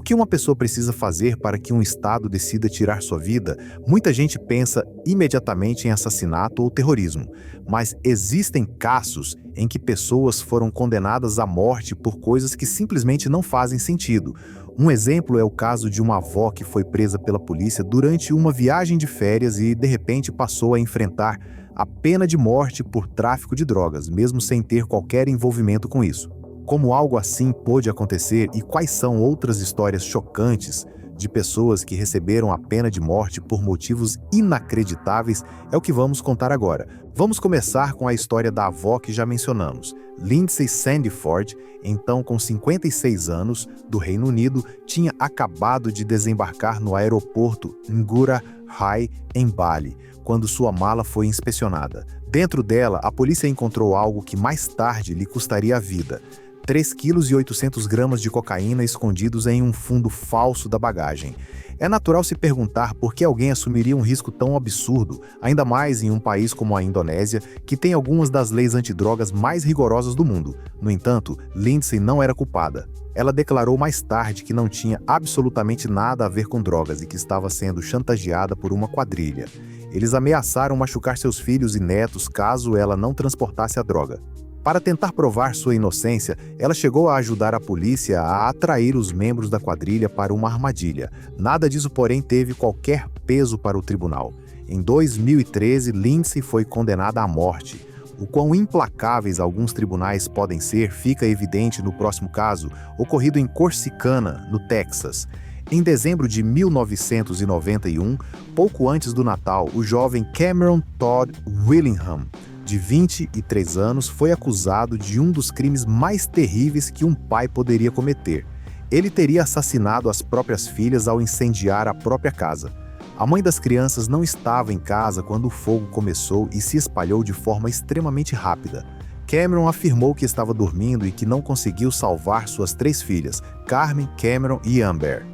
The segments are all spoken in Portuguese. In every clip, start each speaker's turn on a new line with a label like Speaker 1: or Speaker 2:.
Speaker 1: que uma pessoa precisa fazer para que um Estado decida tirar sua vida? Muita gente pensa imediatamente em assassinato ou terrorismo, mas existem casos em que pessoas foram condenadas à morte por coisas que simplesmente não fazem sentido. Um exemplo é o caso de uma avó que foi presa pela polícia durante uma viagem de férias e, de repente, passou a enfrentar a pena de morte por tráfico de drogas, mesmo sem ter qualquer envolvimento com isso. Como algo assim pôde acontecer e quais são outras histórias chocantes de pessoas que receberam a pena de morte por motivos inacreditáveis é o que vamos contar agora. Vamos começar com a história da avó que já mencionamos. Lindsay Sandiford, então com 56 anos, do Reino Unido, tinha acabado de desembarcar no aeroporto Ngurah Rai, em Bali, quando sua mala foi inspecionada. Dentro dela, a polícia encontrou algo que mais tarde lhe custaria a vida: 3,8 kg de cocaína escondidos em um fundo falso da bagagem. É natural se perguntar por que alguém assumiria um risco tão absurdo, ainda mais em um país como a Indonésia, que tem algumas das leis antidrogas mais rigorosas do mundo. No entanto, Lindsay não era culpada. Ela declarou mais tarde que não tinha absolutamente nada a ver com drogas e que estava sendo chantageada por uma quadrilha. Eles ameaçaram machucar seus filhos e netos caso ela não transportasse a droga. Para tentar provar sua inocência, ela chegou a ajudar a polícia a atrair os membros da quadrilha para uma armadilha. Nada disso, porém, teve qualquer peso para o tribunal. Em 2013, Lindsay foi condenada à morte. O quão implacáveis alguns tribunais podem ser fica evidente no próximo caso, ocorrido em Corsicana, no Texas. Em dezembro de 1991, pouco antes do Natal, o jovem Cameron Todd Willingham, de 23 anos, foi acusado de um dos crimes mais terríveis que um pai poderia cometer. Ele teria assassinado as próprias filhas ao incendiar a própria casa. A mãe das crianças não estava em casa quando o fogo começou e se espalhou de forma extremamente rápida. Cameron afirmou que estava dormindo e que não conseguiu salvar suas 3 filhas, Carmen, Cameron e Amber.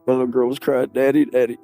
Speaker 2: My little girl was crying, "Daddy, Daddy."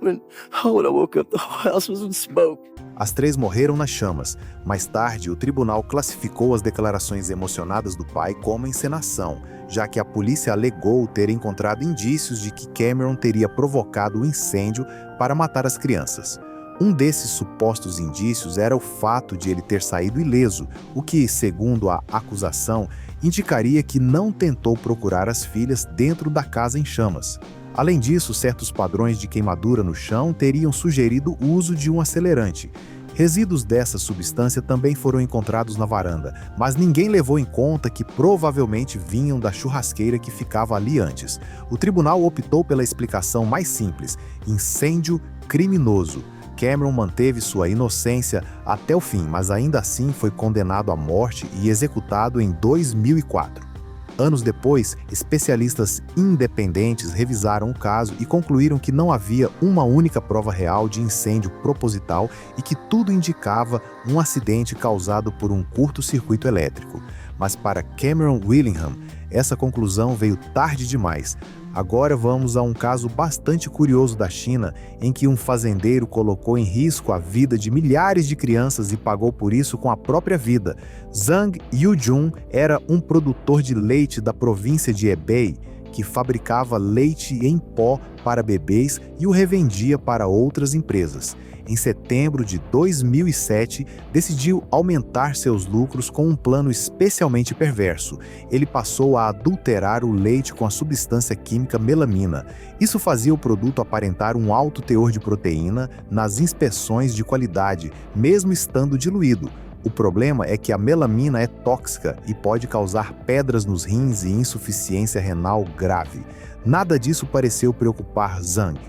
Speaker 2: When I woke up, the whole house was in smoke.
Speaker 1: As 3 morreram nas chamas. Mais tarde, o tribunal classificou as declarações emocionadas do pai como encenação, já que a polícia alegou ter encontrado indícios de que Cameron teria provocado o incêndio para matar as crianças. Um desses supostos indícios era o fato de ele ter saído ileso, o que, segundo a acusação, indicaria que não tentou procurar as filhas dentro da casa em chamas. Além disso, certos padrões de queimadura no chão teriam sugerido o uso de um acelerante. Resíduos dessa substância também foram encontrados na varanda, mas ninguém levou em conta que provavelmente vinham da churrasqueira que ficava ali antes. O tribunal optou pela explicação mais simples: incêndio criminoso. Cameron manteve sua inocência até o fim, mas ainda assim foi condenado à morte e executado em 2004. Anos depois, especialistas independentes revisaram o caso e concluíram que não havia uma única prova real de incêndio proposital e que tudo indicava um acidente causado por um curto-circuito elétrico. Mas para Cameron Willingham, essa conclusão veio tarde demais. Agora vamos a um caso bastante curioso da China, em que um fazendeiro colocou em risco a vida de milhares de crianças e pagou por isso com a própria vida. Zhang Yujun era um produtor de leite da província de Hebei, que fabricava leite em pó para bebês e o revendia para outras empresas. Em setembro de 2007, decidiu aumentar seus lucros com um plano especialmente perverso. Ele passou a adulterar o leite com a substância química melamina. Isso fazia o produto aparentar um alto teor de proteína nas inspeções de qualidade, mesmo estando diluído. O problema é que a melamina é tóxica e pode causar pedras nos rins e insuficiência renal grave. Nada disso pareceu preocupar Zhang.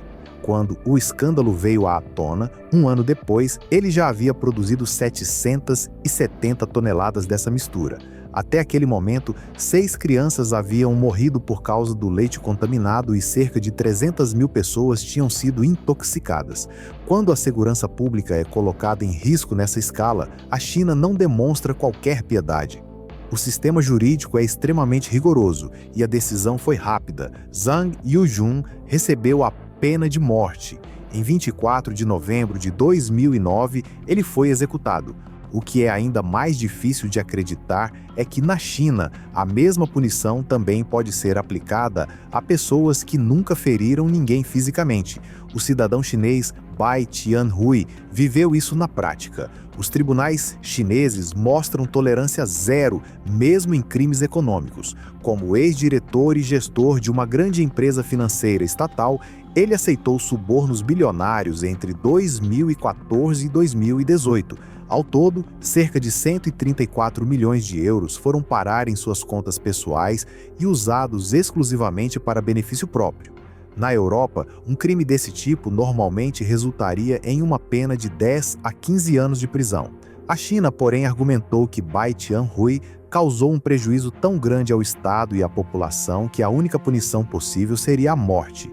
Speaker 1: Quando o escândalo veio à tona, um ano depois, ele já havia produzido 770 toneladas dessa mistura. Até aquele momento, 6 crianças haviam morrido por causa do leite contaminado e cerca de 300 mil pessoas tinham sido intoxicadas. Quando a segurança pública é colocada em risco nessa escala, a China não demonstra qualquer piedade. O sistema jurídico é extremamente rigoroso e a decisão foi rápida. Zhang Yujun recebeu a pena de morte. Em 24 de novembro de 2009, ele foi executado. O que é ainda mais difícil de acreditar é que na China, a mesma punição também pode ser aplicada a pessoas que nunca feriram ninguém fisicamente. O cidadão chinês Bai Tianhui viveu isso na prática. Os tribunais chineses mostram tolerância zero, mesmo em crimes econômicos. Como ex-diretor e gestor de uma grande empresa financeira estatal, ele aceitou subornos bilionários entre 2014 e 2018. Ao todo, cerca de 134 milhões de euros foram parar em suas contas pessoais e usados exclusivamente para benefício próprio. Na Europa, um crime desse tipo normalmente resultaria em uma pena de 10 a 15 anos de prisão. A China, porém, argumentou que Bai Tianhui causou um prejuízo tão grande ao Estado e à população que a única punição possível seria a morte.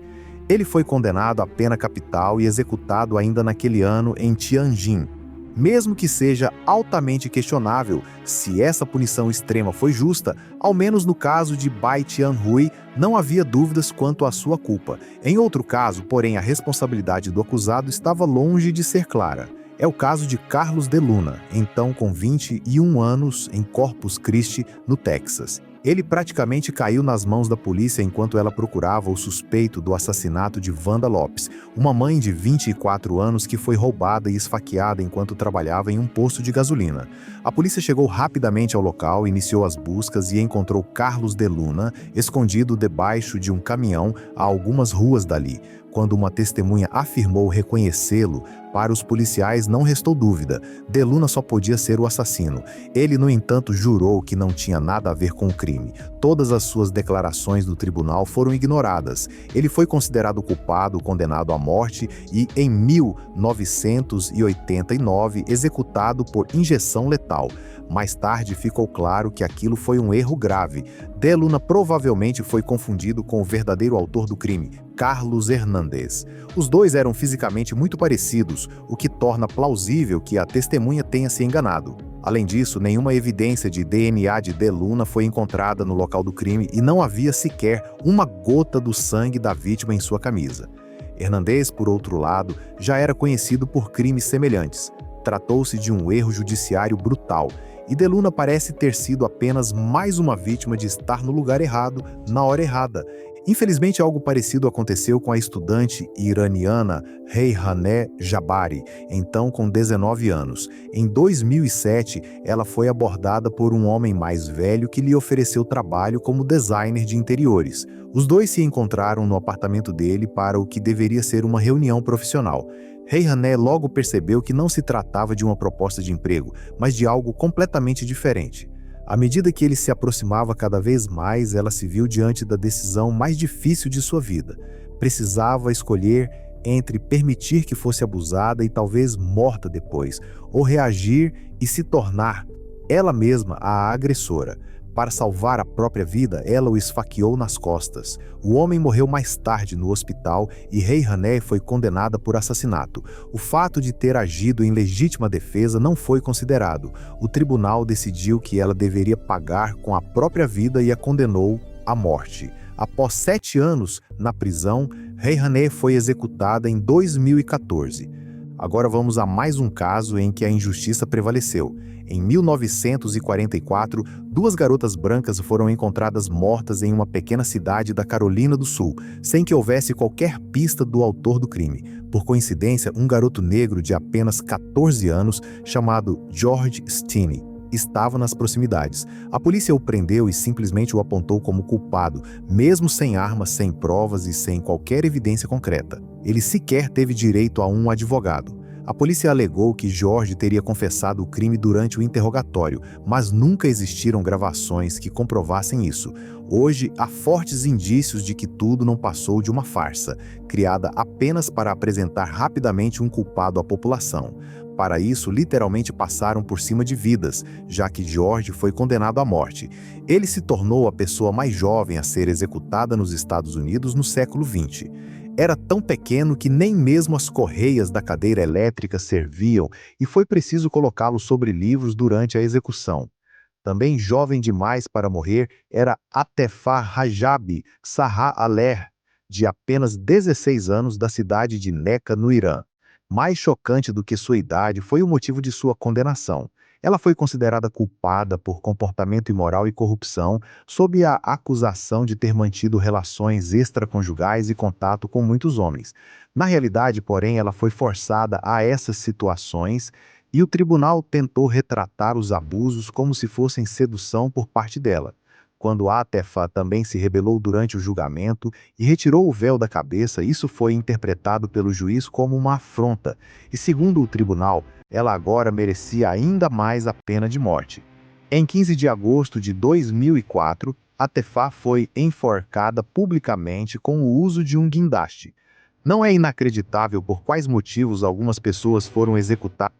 Speaker 1: Ele foi condenado à pena capital e executado ainda naquele ano em Tianjin. Mesmo que seja altamente questionável se essa punição extrema foi justa, ao menos no caso de Bai Tianhui, não havia dúvidas quanto à sua culpa. Em outro caso, porém, a responsabilidade do acusado estava longe de ser clara. É o caso de Carlos de Luna, então com 21 anos, em Corpus Christi, no Texas. Ele praticamente caiu nas mãos da polícia enquanto ela procurava o suspeito do assassinato de Wanda Lopes, uma mãe de 24 anos que foi roubada e esfaqueada enquanto trabalhava em um posto de gasolina. A polícia chegou rapidamente ao local, iniciou as buscas e encontrou Carlos de Luna escondido debaixo de um caminhão a algumas ruas dali. Quando uma testemunha afirmou reconhecê-lo, para os policiais não restou dúvida. De Luna só podia ser o assassino. Ele, no entanto, jurou que não tinha nada a ver com o crime. Todas as suas declarações do tribunal foram ignoradas. Ele foi considerado culpado, condenado à morte e, em 1989, executado por injeção letal. Mais tarde ficou claro que aquilo foi um erro grave. De Luna provavelmente foi confundido com o verdadeiro autor do crime, Carlos Hernández. Os dois eram fisicamente muito parecidos, o que torna plausível que a testemunha tenha se enganado. Além disso, nenhuma evidência de DNA de Luna foi encontrada no local do crime e não havia sequer uma gota do sangue da vítima em sua camisa. Hernández, por outro lado, já era conhecido por crimes semelhantes. Tratou-se de um erro judiciário brutal, e De Luna parece ter sido apenas mais uma vítima de estar no lugar errado, na hora errada. Infelizmente, algo parecido aconteceu com a estudante iraniana Reyhaneh Jabari, então com 19 anos. Em 2007, ela foi abordada por um homem mais velho que lhe ofereceu trabalho como designer de interiores. Os dois se encontraram no apartamento dele para o que deveria ser uma reunião profissional. Reyhaneh logo percebeu que não se tratava de uma proposta de emprego, mas de algo completamente diferente. À medida que ele se aproximava cada vez mais, ela se viu diante da decisão mais difícil de sua vida. Precisava escolher entre permitir que fosse abusada e talvez morta depois, ou reagir e se tornar ela mesma a agressora. Para salvar a própria vida, ela o esfaqueou nas costas. O homem morreu mais tarde no hospital e Reyhaneh foi condenada por assassinato. O fato de ter agido em legítima defesa não foi considerado. O tribunal decidiu que ela deveria pagar com a própria vida e a condenou à morte. Após 7 anos na prisão, Reyhaneh foi executada em 2014. Agora vamos a mais um caso em que a injustiça prevaleceu. Em 1944, 2 garotas brancas foram encontradas mortas em uma pequena cidade da Carolina do Sul, sem que houvesse qualquer pista do autor do crime. Por coincidência, um garoto negro de apenas 14 anos, chamado George Stinney, estava nas proximidades. A polícia o prendeu e simplesmente o apontou como culpado, mesmo sem armas, sem provas e sem qualquer evidência concreta. Ele sequer teve direito a um advogado. A polícia alegou que George teria confessado o crime durante o interrogatório, mas nunca existiram gravações que comprovassem isso. Hoje, há fortes indícios de que tudo não passou de uma farsa, criada apenas para apresentar rapidamente um culpado à população. Para isso, literalmente passaram por cima de vidas, já que George foi condenado à morte. Ele se tornou a pessoa mais jovem a ser executada nos Estados Unidos no século XX. Era tão pequeno que nem mesmo as correias da cadeira elétrica serviam e foi preciso colocá-lo sobre livros durante a execução. Também jovem demais para morrer era Atefah Rajabi Sahar Aler, de apenas 16 anos, da cidade de Meca, no Irã. Mais chocante do que sua idade foi o motivo de sua condenação. Ela foi considerada culpada por comportamento imoral e corrupção, sob a acusação de ter mantido relações extraconjugais e contato com muitos homens. Na realidade, porém, ela foi forçada a essas situações e o tribunal tentou retratar os abusos como se fossem sedução por parte dela. Quando Atefa também se rebelou durante o julgamento e retirou o véu da cabeça, isso foi interpretado pelo juiz como uma afronta, e segundo o tribunal, ela agora merecia ainda mais a pena de morte. Em 15 de agosto de 2004, Atefá foi enforcada publicamente com o uso de um guindaste. Não é inacreditável por quais motivos algumas pessoas foram executadas